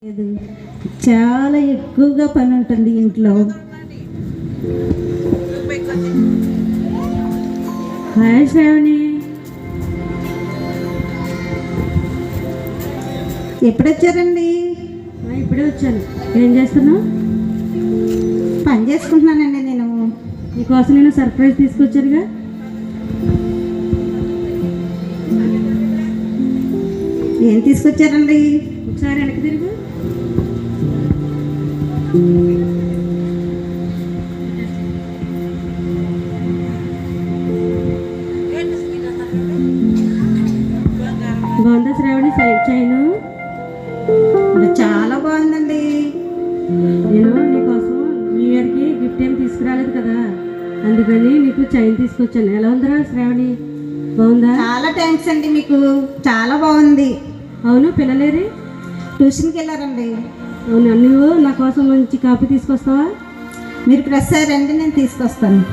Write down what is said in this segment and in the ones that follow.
లేదు, చాలా ఎక్కువగా పని ఉంటుంది ఇంట్లో. హాయ్ శ్రావణి, ఎప్పుడొచ్చారండి? ఇప్పుడే వచ్చాను. ఏం చేస్తున్నావు? పని చేసుకుంటున్నానండి. నేను నీకోసం నేను సర్ప్రైజ్ తీసుకొచ్చానుగా. ఏం తీసుకొచ్చారండి? ఒకసారి వెనక్కి తిరుగు. బాగుందా శ్రావణి చైను? చాలా బాగుందండి. నేను నీకోసం న్యూ ఇయర్కి గిఫ్ట్ ఏం తీసుకురాలేదు కదా, అందుకని నీకు చైన్ తీసుకొచ్చాను. ఎలా ఉందిరా శ్రావణి, బాగుందా? చాలా థ్యాంక్స్ అండి, మీకు చాలా బాగుంది. అవును, పిల్లలేరి? ట్యూషన్కి వెళ్ళారండి. అవును, నువ్వు నా కోసం మంచి కాఫీ తీసుకొస్తావా? మీరు ప్రెస్ అయ్యారండి, నేను తీసుకొస్తాను.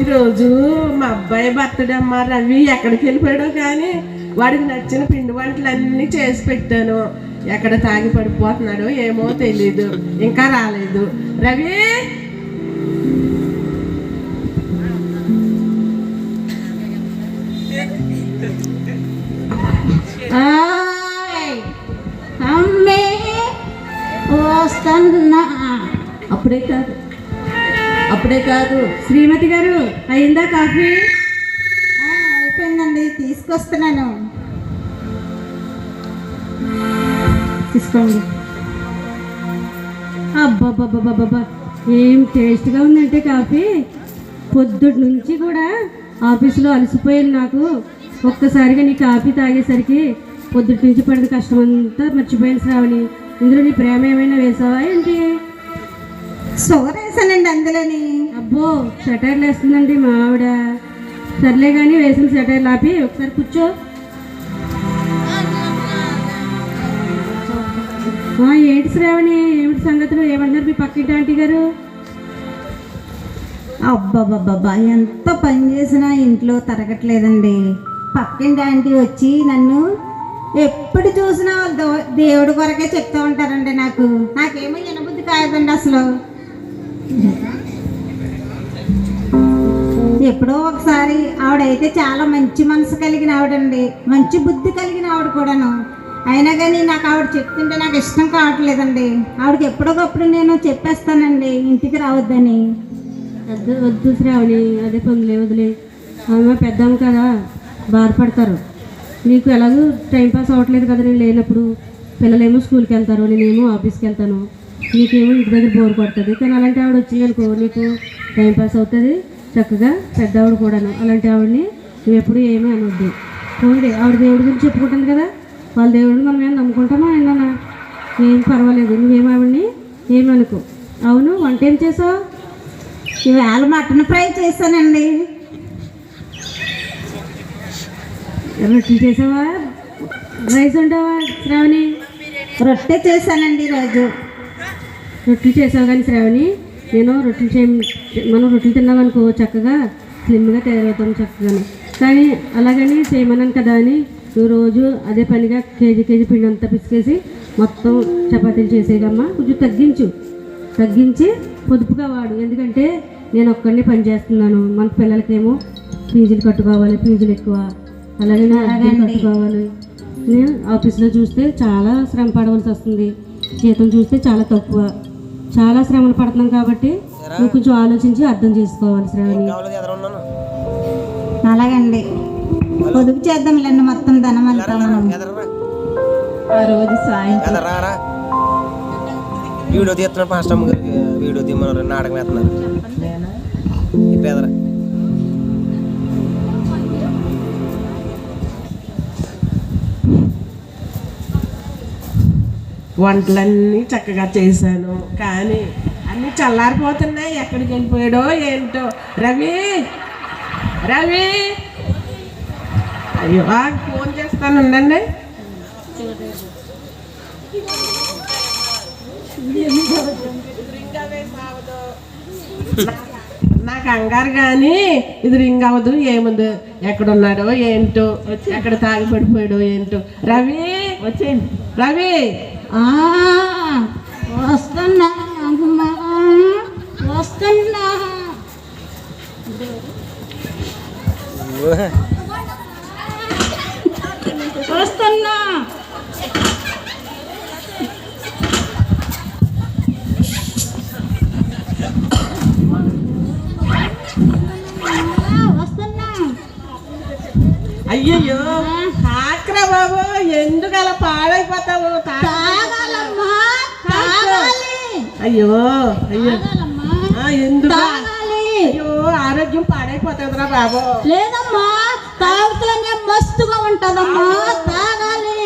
ఈరోజు మా అబ్బాయి బర్త్డే అమ్మ. రవి ఎక్కడికి వెళ్ళిపోయాడో కానీ వాడికి నచ్చిన పిండి వంటలన్నీ చేసి పెట్టాను. ఎక్కడ తాగి పడిపోతున్నాడో ఏమో తెలీదు, ఇంకా రాలేదు. రవి, అమ్మే వస్తున్నా. అప్పుడే కాదు శ్రీమతి గారు, అయిందా కాఫీ? అయిపోయిందండి, తీసుకొస్తున్నాను. తీసుకోండి. అబ్బాబ్బాబ్బాబ్బా, ఏం టేస్ట్గా ఉందంటే కాఫీ. పొద్దుటి నుంచి కూడా ఆఫీసులో అలసిపోయాను. నాకు ఒక్కసారిగా నీ కాఫీ తాగేసరికి పొద్దుటి నుంచి పడిన కష్టం అంతా మర్చిపోయాను శ్రావణి. ఇందులో నీ ప్రేమ ఏమైనా వేసావా ఏంటి? షుగర్ వేసానండి అందులోని. అబ్బో, షటైర్లు వేస్తుందండి మా ఆవిడ. సర్లే కానీ వేసిన షటైర్లు ఆపి ఒకసారి కూర్చో. ఏంటి శ్రావణి, ఏమిటి సంగతులు, ఏమన్నారు మీ పక్కింటి ఆంటీ గారు? అబ్బాబ్బాబ్బా, ఎంత పని చేసినా ఇంట్లో తరగట్లేదండి. పక్కింటి ఆంటీ వచ్చి నన్ను ఎప్పుడు చూసినా దేవుడి కొరకే చెప్తూ ఉంటారండి. నాకేమో వినబుద్ధి కాదండి అసలు. ఎప్పుడో ఒకసారి ఆవిడైతే చాలా మంచి మనసు కలిగిన ఆవిడండి, మంచి బుద్ధి కలిగిన ఆవిడ కూడాను. అయినా కానీ నాకు ఆవిడ చెప్తుంటే నాకు ఇష్టం కావట్లేదండి. ఆవిడకి ఎప్పుడోకప్పుడు నేను చెప్పేస్తానండి ఇంటికి రావద్దని. వద్దు శ్రావణి, అదే పొందులే, వదిలే. ఆమె పెద్దాము కదా, బాధపడతారు. నీకు ఎలాగో టైంపాస్ అవ్వట్లేదు కదా నేను లేనప్పుడు. పిల్లలేమో స్కూల్కి వెళ్తారు, నేనేమో ఆఫీస్కి వెళ్తాను. నీకేమో ఇంటి దగ్గర బోర్ పడుతుంది. కానీ అలాంటి ఆవిడ వచ్చిందనుకో నీకు టైంపాస్ అవుతుంది చక్కగా. పెద్ద ఆవిడ కూడాను. అలాంటి ఆవిడని నువ్వు ఎప్పుడు ఏమీ అనొద్దు. పోండి, ఆవిడ దేవుడి గురించి చెప్పుకుంటుంది కదా, వాళ్ళ దేవుడిని మనం ఏమైనా నమ్ముకుంటామా అయినా? ఏం పర్వాలేదు, నువ్వేమో ఆవిడని ఏమి అనుకో. అవును, వంట ఏం చేసావు? ఇవాళ మటన్ ఫ్రై చేశానండి. రొట్టెలు చేసావా, రైస్ ఉంటావా శ్రావణి? రొట్టె చేశానండి ఈరోజు. రొట్టెలు చేసావు కానీ శ్రావణి, నేను మనం రొట్టెలు తిన్నామనుకో చక్కగా స్లిమ్గా తయారవుతాం చక్కగానే. కానీ అలాగని చేయమన్నాను కదా అని నువ్వు రోజు అదే పనిగా కేజీ పిండి అంతా పిసికేసి మొత్తం చపాతీలు చేసేయమ్మా. కొంచెం తగ్గించి పొదుపుగా వాడు. ఎందుకంటే నేను ఒక్కడిని పని చేస్తున్నాను. మన పిల్లలకేమో ఫీజులు కట్టుకోవాలి, ఫీజులు ఎక్కువ. అలాగే కట్టుకోవాలి. నేను ఆఫీస్లో చూస్తే చాలా శ్రమ పడవలసి వస్తుంది, జీతం చూస్తే చాలా తక్కువ. చాలా శ్రమలు పడుతున్నాం కాబట్టి నువ్వు కొంచెం ఆలోచించి అర్థం చేసుకోవాలి శ్రావణి. అలాగండి, పొదుపు చేద్దాంలేండి మొత్తం ధనం అంతా మనం. ఆ రోజు సాయంత్రం వీడియో తీస్తున్నారు, పాస్టమ్ గారికి వీడియో తీయమన్నారు, నాటకం వేస్తున్నారు. వంటలన్నీ చక్కగా చేశాను, కానీ అన్నీ చల్లారిపోతున్నాయి. ఎక్కడికి వెళ్ళిపోయాడో ఏంటో. రవి, రవి, అయ్యో ఫోన్ చేస్తాను ఉండండి. నాకు కంగారు కానీ ఇది రింగ్ అవ్వదు ఏముంది. ఎక్కడున్నాడో ఏంటో, ఎక్కడ తాగి పడిపోయాడో ఏంటో. రవి వచ్చేయండి. రవి ఆ, వస్తున్నా అమ్మా, వస్తున్నా. వస్తున్నా. వస్తున్నా. అయ్యయ్యో తాకరా బాబు, ఎందుకు అలా పాడైపోతావు? తాగాలమ్మా, తాగాలి. అయ్యో అయ్యో తాగాలమ్మా, ఎందుకు? తాగాలి. అయ్యో ఆరోగ్యం పాడైపోతుందిరా బాబు. లేదమ్మా, తాగితేనే మస్తుగా ఉంటదమ్మా, తాగాలి.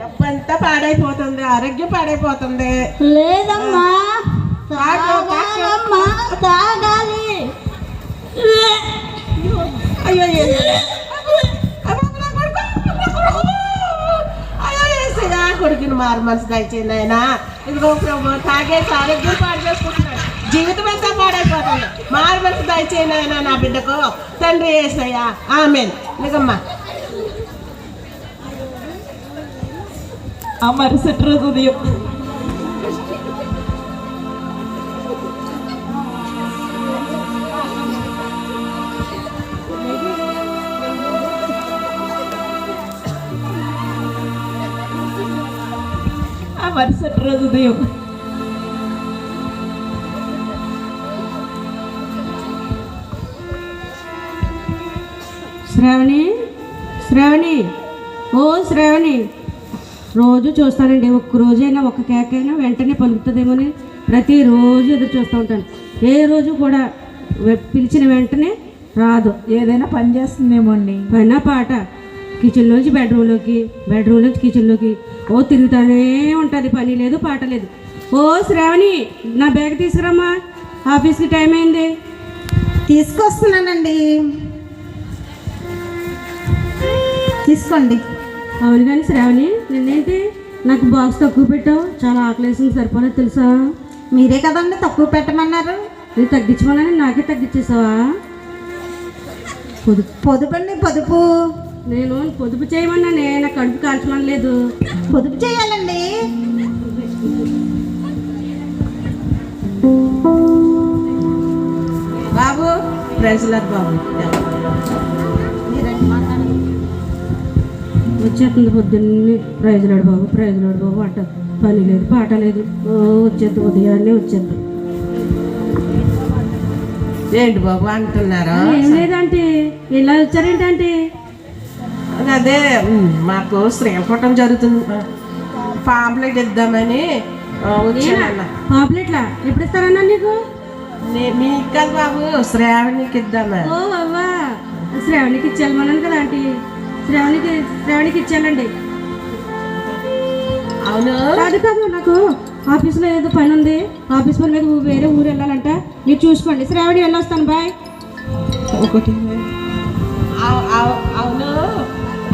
డబ్బంతా పాడైపోతుంది, ఆరోగ్యం పాడైపోతుంది. లేదమ్మా, తాగాలమ్మా, తాగాలి. అయ్యో కొడుకుని మారు మనసు దయచేయండి ఆయన. ఇదిగో ప్రభు తాగేసి ఆరోగ్యం పాడు చేసుకుంటున్నాడు, జీవితం అంతా పాడైపోతుంది. మారు మనసు దయచేయండి ఆయన నా బిడ్డకు. తండ్రి యేసయ్యా, ఆమేన్. నిజమ్మా. ఆ మరుసటి రోజు ఉదయం శ్రావణి, శ్రావణి, ఓ శ్రావణి. రోజు చూస్తానండి, ఒక్క రోజైనా ఒక్క కేకైనా వెంటనే పలుకుతుందేమోని ప్రతిరోజు ఎదురు చూస్తూ ఉంటాను. ఏ రోజు కూడా పిలిచిన వెంటనే రాదు. ఏదైనా పని చేస్తుందేమో అండి. పైన పాట కిచెన్లోంచి బెడ్రూమ్లోకి, బెడ్రూమ్లోంచి కిచెన్లోకి ఓ తిరుగుతూనే ఉంటుంది. పని లేదు పాట లేదు. ఓ శ్రావణి, నా బ్యాగ్ తీసుకురమ్మా, ఆఫీస్కి టైం అయింది. తీసుకొస్తున్నానండి, తీసుకోండి. అవును కానీ శ్రావణి, నిన్నేంటి నాకు బాక్స్ తక్కువ పెట్టావు? చాలా ఆకలేసింది, సరిపోలేదు తెలుసా? మీరే కదండి తక్కువ పెట్టమన్నారు. నేను తగ్గించమని నాకే తగ్గించేసావా? పొదుపండి, పొదుపు. నేను పొదుపు చేయమన్నానే, నా కడుపు కాల్చమని లేదు. పొదుపు చేయాలండి. బాబు ప్రైజ్లాడ్ బాబు. వచ్చేస్తుంది పొద్దున్నే, ప్రైజ్లాడు బాబు, ప్రైజ్లాడు బాబు అంట. పని లేదు పాట లేదు, వచ్చేది ఉదయాన్నే వచ్చేది. ఏంటి బాబు అంటున్నారా? ఏం లేదంటే ఇలా వచ్చారేంటంటే అదే మాకు శ్రీపటం జరుగుతుంది, పాంప్లెట్ ఇద్దామని వచ్చానన్న. పాంప్లెట్లా ఎప్పుడు ఇస్తారన్నా నీకు? మీకు కదా బాబు, శ్రావణికి ఇద్దామా? ఓ అవ్వా, శ్రావణికి ఇచ్చేయాలమన్నాను కదా ఆంటీ. శ్రావణికి ఇచ్చేయాలండి. అవును కాదు కాదు, నాకు ఆఫీస్లో ఏదో పని ఉంది, ఆఫీస్ పని మీద వేరే ఊరు వెళ్ళాలంట. మీరు చూసుకోండి. శ్రావణి వెళ్ళొస్తాను, బాయ్. ఒకటి అవును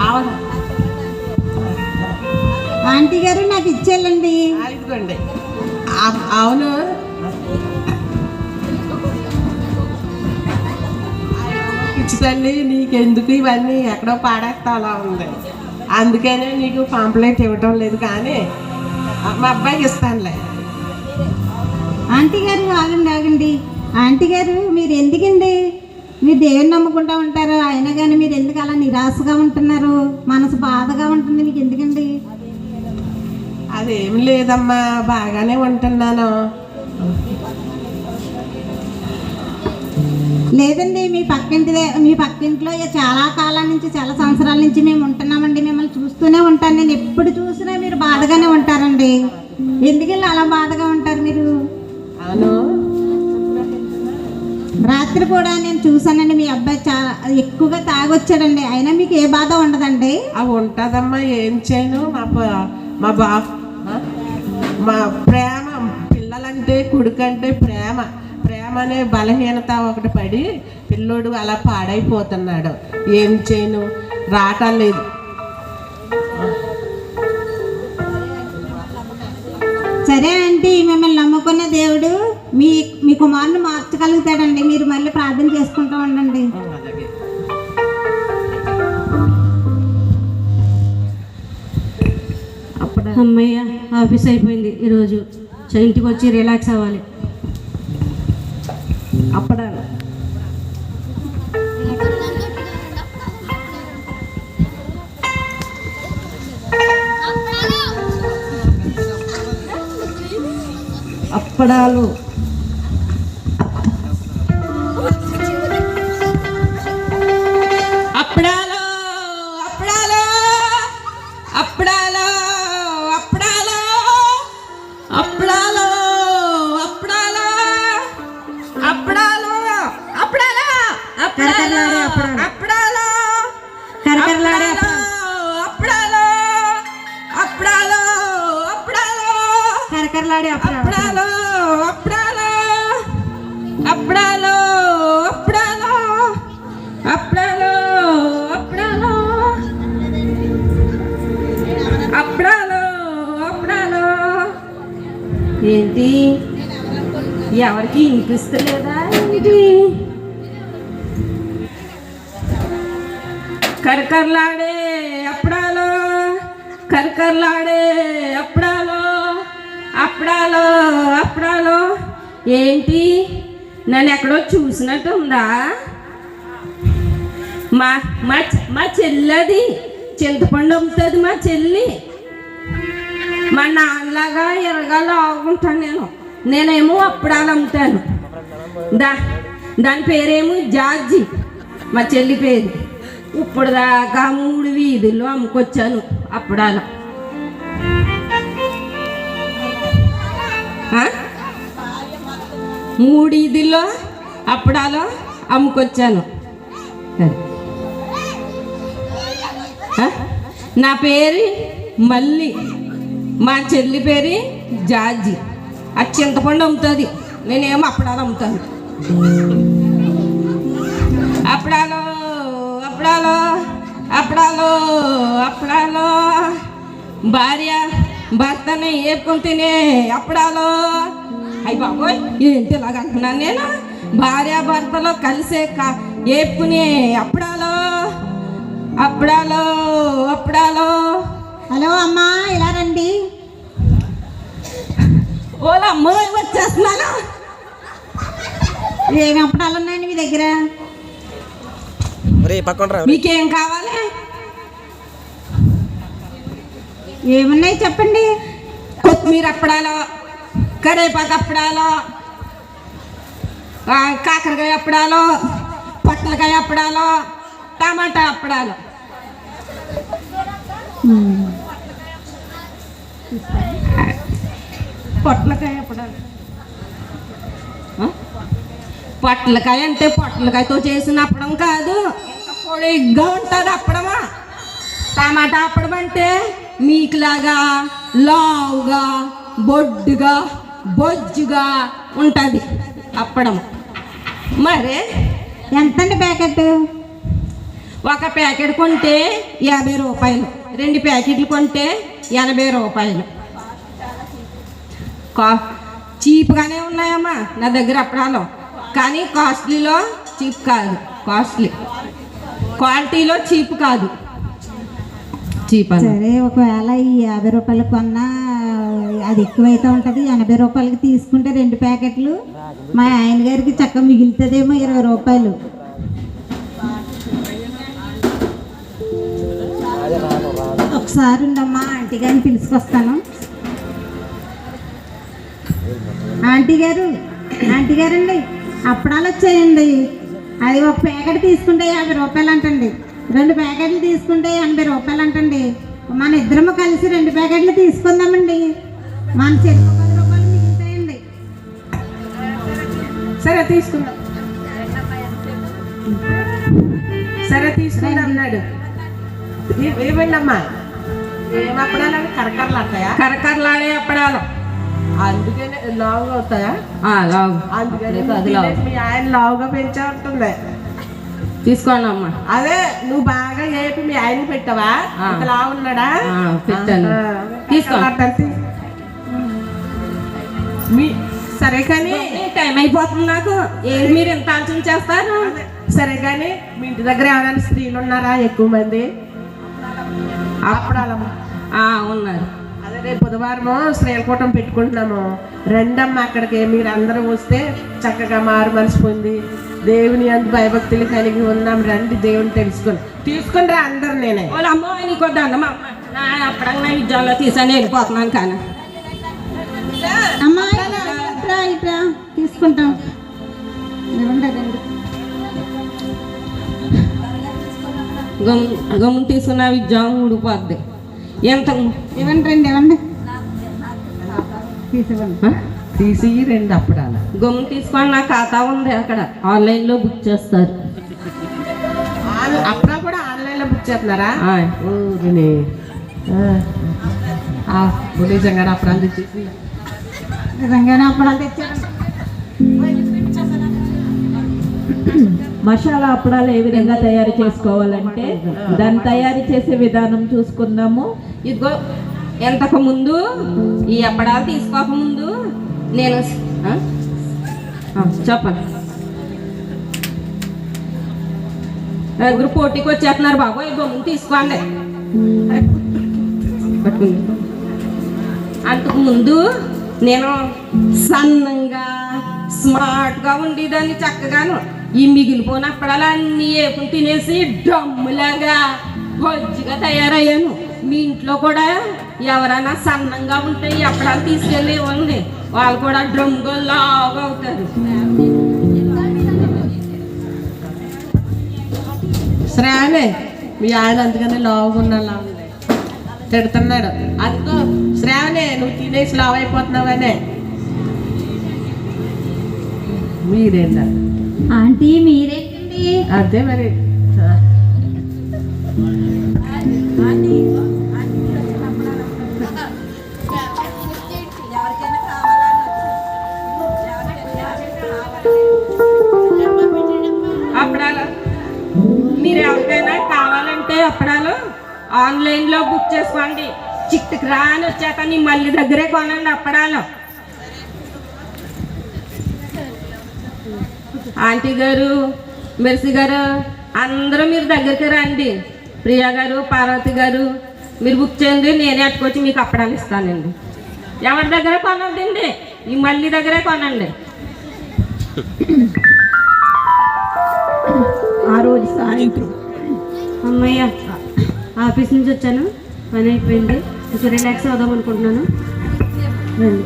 అవును ఆంటీ గారు నాకు ఇచ్చేయాలండి. ఇదిగోండి. అవును పిచ్చి తల్లి, నీకెందుకు ఇవన్నీ ఎక్కడో పాడేస్తా అలా ఉంది, అందుకనే నీకు పాంప్లెట్ ఇవ్వటం లేదు. కానీ మా అబ్బాయికి ఇస్తానులే. ఆంటీ గారు ఆగండి, ఆగండి. ఆంటీ గారు మీరు ఎందుకండి, మీరు దేవుని నమ్ముకుంటూ ఉంటారు, అయినా కానీ మీరు ఎందుకు అలా నిరాశగా ఉంటున్నారు? మనసు బాధగా ఉంటుంది మీకు ఎందుకండి? అదేం లేదమ్మా, బాగానే ఉంటున్నాను. లేదండి, మీ పక్కింట్లో చాలా కాలం నుంచి, చాలా సంవత్సరాల నుంచి మేము ఉంటున్నామండి. మిమ్మల్ని చూస్తూనే ఉంటాను నేను. ఎప్పుడు చూసినా మీరు బాధగానే ఉంటారండి. ఎందుకని అలా బాధగా ఉంటారు మీరు? అవును రాత్రి కూడా నేను చూసానండి, మీ అబ్బాయి చాలా ఎక్కువగా తాగొచ్చాడండి. అయినా మీకు ఏ బాధ ఉండదండి? అవి ఉంటుందమ్మా, ఏం చేయను. మా ప్రేమ, పిల్లలంటే కొడుకంటే ప్రేమ అనే బలహీనత ఒకటి పడి పిల్లోడు అలా పాడైపోతున్నాడు. ఏం చేయను, రావటం లేదు. సరే ఆంటీ, మిమ్మల్ని నమ్ముకున్న దేవుడు మీ కుమారుని మార్చగలుగుతాడండి. మీరు మళ్ళీ ప్రార్థన చేసుకుంటూ ఉండండి. అలాగే. అమ్మయ్య, ఆఫీస్ అయిపోయింది ఈరోజు. ఇంటికి వచ్చి రిలాక్స్ అవ్వాలి. అప్పడాలు అప్పడాలు అప్పడాలు అప్పడాలు అప్పడాలు అప్పడాలు అప్పడాలు అప్పడాలు అప్పడాలు అప్పడాలు కరకరలాడే అప్పడాలు. అప్పడాలు కరకరలాడే అప్పడాలు అప్పడాలు అప్పడాలు కరకరలాడే అప్పడాలు అప్పడాలు అప్పడాలు అప్పడాలు అప్పడాలు అప్పడాలు అప్పడాలు అప్పడాలు. ఏంటి, ఎవరికి వినిపిస్తలేదా ఏంటి? కరకరలాడే అప్పడాలు కరకరలాడే అప్పడాలు అప్పడాలు అప్పడాలు. ఏంటి, నన్ను ఎక్కడో చూసినట్టు ఉందా? మా మా మా చెల్లది చింతపండు అమ్ముతుంది మా చెల్లి. మా నాన్నలాగా ఎరగాల ఆగుంటాను నేనేమో అప్పడాలు అమ్ముతాను. దాని పేరేమో జార్జి, మా చెల్లి పేరు. ఇప్పుడు దాకా 3 వీధుల్లో అమ్ముకొచ్చాను అప్పడాలు. 3 వీధుల్లో అప్పడాలు అమ్ముకొచ్చాను. నా పేరు మల్లి, మా చెల్లి పేరు జార్జి. అది చింతపండు అమ్ముతుంది, నేనేమో అప్పడాలు అమ్ముతాను. అప్పడాలు అప్పడాలు అప్పడాలు అప్పడాలు. భార్య భర్తని ఏపుకొని తినే అప్పడాలు. అయ్యి బాబోయ్, ఏంటి ఇలాగ అంటున్నాను నేను? భార్య భర్తలో కలిసే ఏపుకునే అప్పడాలు అప్పడాలు అప్పడాలు. హలో అమ్మా, ఇలా రండి. ఓలా అమ్మ, వచ్చేస్తున్నాను. ఏమి అప్పడాలు ఉన్నాయండి మీ దగ్గర? రే పక్కన రా. మీకేం కావాలి? ఏమున్నాయి చెప్పండి. కొత్తిమీర అప్పడాలు, కరేపాకు అప్పడాలు, కాకరకాయ అప్పడాలు, పొట్లకాయ అప్పడాలు, టమాటా అప్పడాలు. పొట్లకాయ అప్పడాలు. పొట్లకాయ అంటే పొట్లకాయతో చేసిన అప్పడం కాదు, పొడిగ్గా ఉంటుంది అప్పడమా. టమాటా అప్పడం అంటే మీకులాగా లావుగా బొడ్డుగా బొజ్జుగా ఉంటుంది అప్పడం. మరి ఎంతండి ప్యాకెట్? ఒక ప్యాకెట్ కొంటే 50 రూపాయలు, 2 ప్యాకెట్లు కొంటే 80 రూపాయలు. చీప్గానే ఉన్నాయమ్మా నా దగ్గర అప్పడాలు, కానీ కాస్ట్లీలో చీప్ కాదు. కాస్ట్లీ క్వాలిటీలో చీప్ కాదు, చీప్ అని. సరే, ఒకవేళ ఈ 50 రూపాయలు కొన్నా అది ఎక్కువైతే ఉంటుంది. 80 రూపాయలకి తీసుకుంటే 2 ప్యాకెట్లు మా ఆయన గారికి చక్కగా మిగులుతుందేమో 20 రూపాయలు. ఒకసారి ఉండమ్మా, ఆంటీ గారిని పిలుచుకొస్తాను. ఆంటీ గారండి, అప్పడాలు వచ్చాయండి. అది ఒక ప్యాకెట్ తీసుకుంటే 50 రూపాయలు అంటండి. 2 ప్యాకెట్లు తీసుకుంటే 80 రూపాయలు అంటండి. మన ఇద్దరము కలిసి 2 ప్యాకెట్లు తీసుకుందామండి. మన చెరుకు 10 రూపాయలు మిగులుతాయండి. సరే తీసుకుందాం, సరే తీసుకుందాం అన్నాడు. ఏమండి అమ్మా, ఏం అప్పడాలు? కరకరలాడతాయా? కరకరలాడే అప్పడాలు. అందుకనే లావుగా అవుతాయా? లావు అందుకని అది లావు మీ ఆయన లావుగా పెంచే ఉంటుంది. తీసుకోండి అమ్మా. అదే నువ్వు బాగా ఏపి మీ ఆయన పెట్టావా? అంత లావు ఉన్నాడా? పెట్టాను. తీసుకోండి. మీ సరే కానీ టైం అయిపోతుంది నాకు. ఏంటి మీరు ఎంత ఆలోచన చేస్తారు? సరే కానీ మీ ఇంటి దగ్గర ఎవరైనా స్త్రీలు ఉన్నారా ఎక్కువ మంది? అప్పుడాలమ్మా ఉన్నారు. అదే రేపు బుధవారము స్త్రీల కూటం పెట్టుకుంటున్నాము. రెండమ్మ అక్కడికి మీరు అందరూ వస్తే చక్కగా మారు మనసు పొంది దేవుని అంత భయభక్తులు కలిగి ఉన్నాం. రండి దేవుని తీసుకుని రా అందరు. నేనే అమ్మో నీకు దండమా అప్పుడంగా విద్యాలయంలో తీసాను వెళ్ళిపోతున్నాను. కానీ అమ్మా ఇట్రా ఇట్రా తీసుకుంటాం. గమ్ము తీసుకున్న విద్యం ఊడిపోద్ది. ఎంత ఇవ్వండి రండి ఇవ్వండి తీసివ్వండి. తీసి రెండు అప్పుడాల గమ్ము తీసుకొని నా ఖాతా ఉంది అక్కడ ఆన్లైన్లో బుక్ చేస్తారు. అప్పుడా కూడా ఆన్లైన్లో బుక్ చేస్తున్నారా? నిజంగా అప్పుడాలు తెచ్చేసి నిజంగానే అప్పడాలు తెచ్చారు. మసాలా అప్పడాలు ఏ విధంగా తయారు చేసుకోవాలంటే దాన్ని తయారు చేసే విధానం చూసుకున్నాము. ఇదిగో ఎంతకు ముందు ఈ అప్పడాలు తీసుకోకముందు నేను చెప్పండి. దగ్గర పోటీకి వచ్చేస్తున్నారు బాబోయ్. గమ్ము తీసుకోండి. అంతకు ముందు నేను సన్నంగా స్మార్ట్గా ఉండేదాన్ని. చక్కగాను ఈ మిగిలిపోయిన అప్పడాలు అన్నీ వేపుని తినేసి డ్రమ్ములాగా బొజ్జిగా తయారయ్యాను. మీ ఇంట్లో కూడా ఎవరైనా సన్నంగా ఉంటే ఈ అప్పడాలు తీసుకెళ్ళి ఇవ్వండి. వాళ్ళు కూడా డ్రమ్గా లాగా అవుతారు. శ్రావణే మీ ఆయన అందుకని లావుగా ఉన్నాలా తిడుతున్నాడు. అందుకో శ్రావణే నువ్వు తినేసి లావు అయిపోతున్నావనే. మీరేందా ఆంటీ మీరేంటండి? అదే మరి అప్పడాలు మీరు ఎవరికైనా కావాలంటే అప్పడాలు ఆన్లైన్లో బుక్ చేసుకోండి. చిట్టుకు రాని వచ్చాక నీ మళ్ళీ దగ్గరే కొనండి అప్పడాలు. ఆంటీ గారు, మెర్సీ గారు అందరూ మీరు దగ్గరికి రండి. ప్రియా గారు, పార్వతి గారు మీరు బుక్ చేయండి. నేనే అట్టుకొచ్చి మీకు అప్పడాలు ఇస్తానండి. ఎవరి దగ్గర కొనొద్దండి, ఈ మళ్ళీ దగ్గరే కొనండి. ఆ రోజు సాయంత్రం అమ్మయ్య ఆఫీస్ నుంచి వచ్చాను, పని అయిపోయింది. కొంచెం రిలాక్స్ అవుదాం అనుకుంటున్నాను. రండి.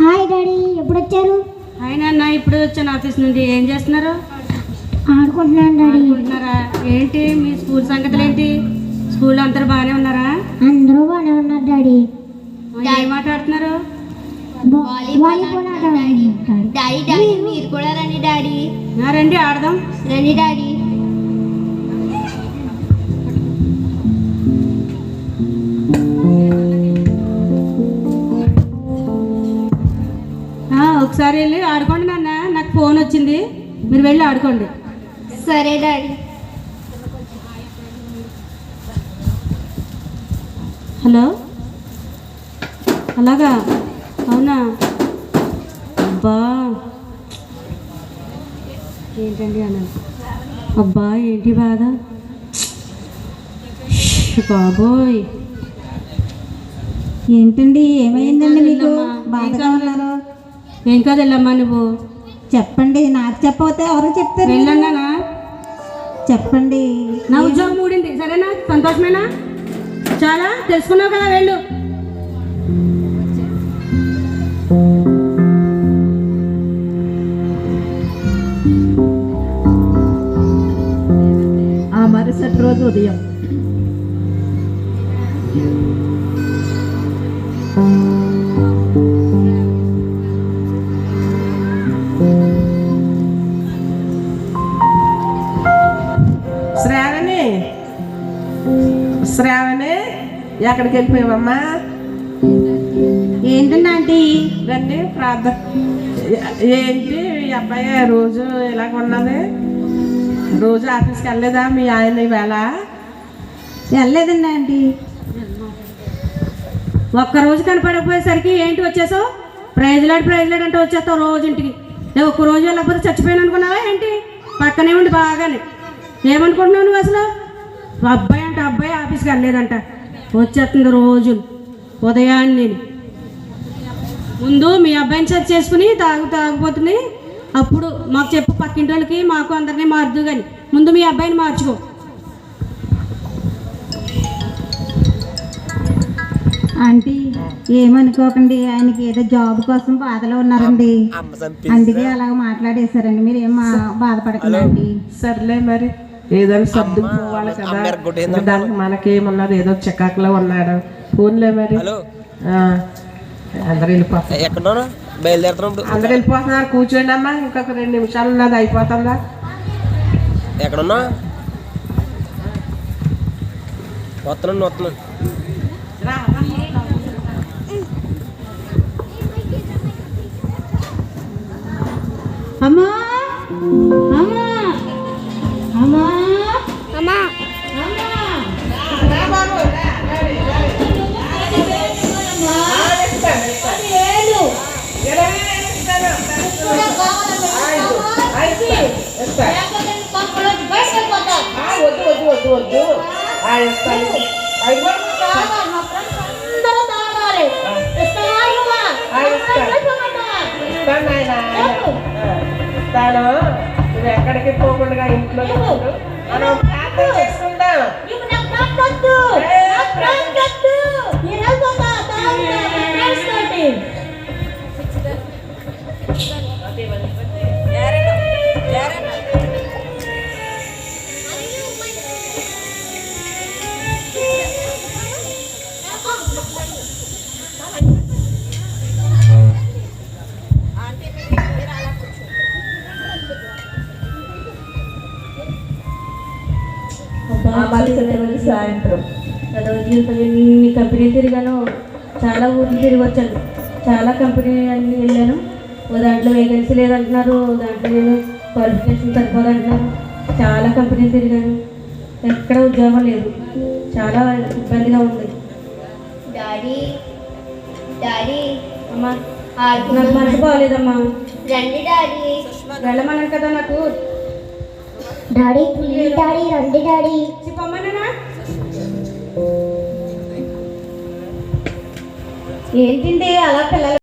హాయ్ డాడీ, ఎప్పుడు వచ్చారు? హాయ్ నాన్న, ఇప్పుడు వచ్చాను ఆఫీస్ నుండి. ఏం చేస్తున్నారు? ఆడుకుంటున్నాను డాడీ. ఆడుకుంటున్నారా? ఏంటి మీ స్కూల్ సంగతులు ఏంటి? స్కూల్లో అందరూ బాగానే ఉన్నారా? అందరూ బాగానే ఉన్నారు డాడీ. ఏం మాట్లాడుతున్నారు? వాలీబాల్ ఆడుకుంటున్నారు డాడీ. డాడీ మీరు కూడా రండి డాడీ. రండి ఆడదాం. రండి డాడీ. ఒకసారి వెళ్ళి ఆడుకోండి నాన్న. నాకు ఫోన్ వచ్చింది, మీరు వెళ్ళి ఆడుకోండి. సరే డాడీ. హలో, అలాగా? అవునా? అబ్బా ఏంటండి అన్న? అబ్బా ఏంటి బాధ? బాబోయ్ ఏంటండి ఏమైందండి మీకు? బాధగా ఉన్నారు? ఏం కాదు వెళ్ళమ్మా. నువ్వు చెప్పండి, నాకు చెప్పకపోతే ఎవరు చెప్తారు? వెళ్ళన్నానా? చెప్పండి. నా ఉద్యోగం ఊడింది. సరేనా? సంతోషమేనా? చాలా తెలుసుకున్నావు కదా, వెళ్ళు. ఎక్కడికి వెళ్ళిపోయావమ్మా? ఏంటండి ఆంటీ? రండి ప్రార్థన. ఏంటి ఈ అబ్బాయి రోజు ఇలాగ ఉన్నది? రోజు ఆఫీస్కి వెళ్ళలేదా మీ ఆయన ఈవేళ? వెళ్ళలేదండి ఆంటీ. ఒక్కరోజు కనపడకపోయేసరికి ఏంటి వచ్చేసావు? ప్రైజ్లాడ్ అంటే వచ్చేస్తావు రోజు ఇంటికి. నేను ఒక్క రోజు వెళ్ళకపోతే చచ్చిపోయాను అనుకున్నావా ఏంటి? పక్కనే ఉండి బాగానే ఏమనుకుంటున్నావు నువ్వు అసలు? అబ్బాయి ఆఫీస్కి వెళ్ళలేదంట, వచ్చేస్తుంది రోజు ఉదయాన్నే. ముందు మీ అబ్బాయిని సెర్చ్ చేసుకుని తాగిపోతుంది, అప్పుడు మాకు చెప్పు, పక్కింటి వాళ్ళకి మాకు అందరినీ మారుదు. కానీ ముందు మీ అబ్బాయిని మార్చుకో. ఆంటీ ఏమనుకోకండి, ఆయనకి ఏదో జాబ్ కోసం బాధలో ఉన్నారండి, అందుకే అలాగ మాట్లాడేశారండి. మీరు ఏం బాధపడకండి. సర్లే మరి ఏదైనా సర్దుకుపోవాలి కదా, దానికి మనకేమున్నది, ఏదో చికాకులో ఉన్నాడు. ఫోన్లే మరి. అందరు వెళ్ళిపోతారు. ఎక్కడున్నాను? బయలుదేరుతున్నాం. అందరు వెళ్ళిపోతున్నారు. కూర్చోండి అమ్మా, ఇంకొక 2 నిమిషాలు ఉన్నది, అయిపోతుందా? ఎక్కడున్నా? వస్తున్నాను. అమ్మా అమ్మా అమ్మా అమ్మా వద్దు. తాను నువ్వు ఎక్కడికి పోకుండా ఇంట్లో మనం ప్రార్థన చేసుకుందాం. సాయంత్రం ఎన్ని కంపెనీ తిరిగాను, చాలా ఊర్లు తిరిగి వచ్చాను, చాలా కంపెనీ అన్నీ వెళ్ళాను. దాంట్లో వేకెన్సీ లేదంటున్నారు, దాంట్లో నేను క్వాలిఫికేషన్ సరిపోదంటున్నారు. చాలా కంపెనీ తిరిగాను, ఎక్కడ ఉద్యోగం లేదు, చాలా ఇబ్బందిగా ఉంది. డాడీ అమ్మా నాకు మనసు బాగాలేదమ్మా, రండి డాడీ. వెళ్ళమన్నాను కదా నాకు. డాడీ ప్లీజ్ డాడీ, రండి డాడీ. చెప్పమ్మా. ఏంటండి అలా పిల్లలు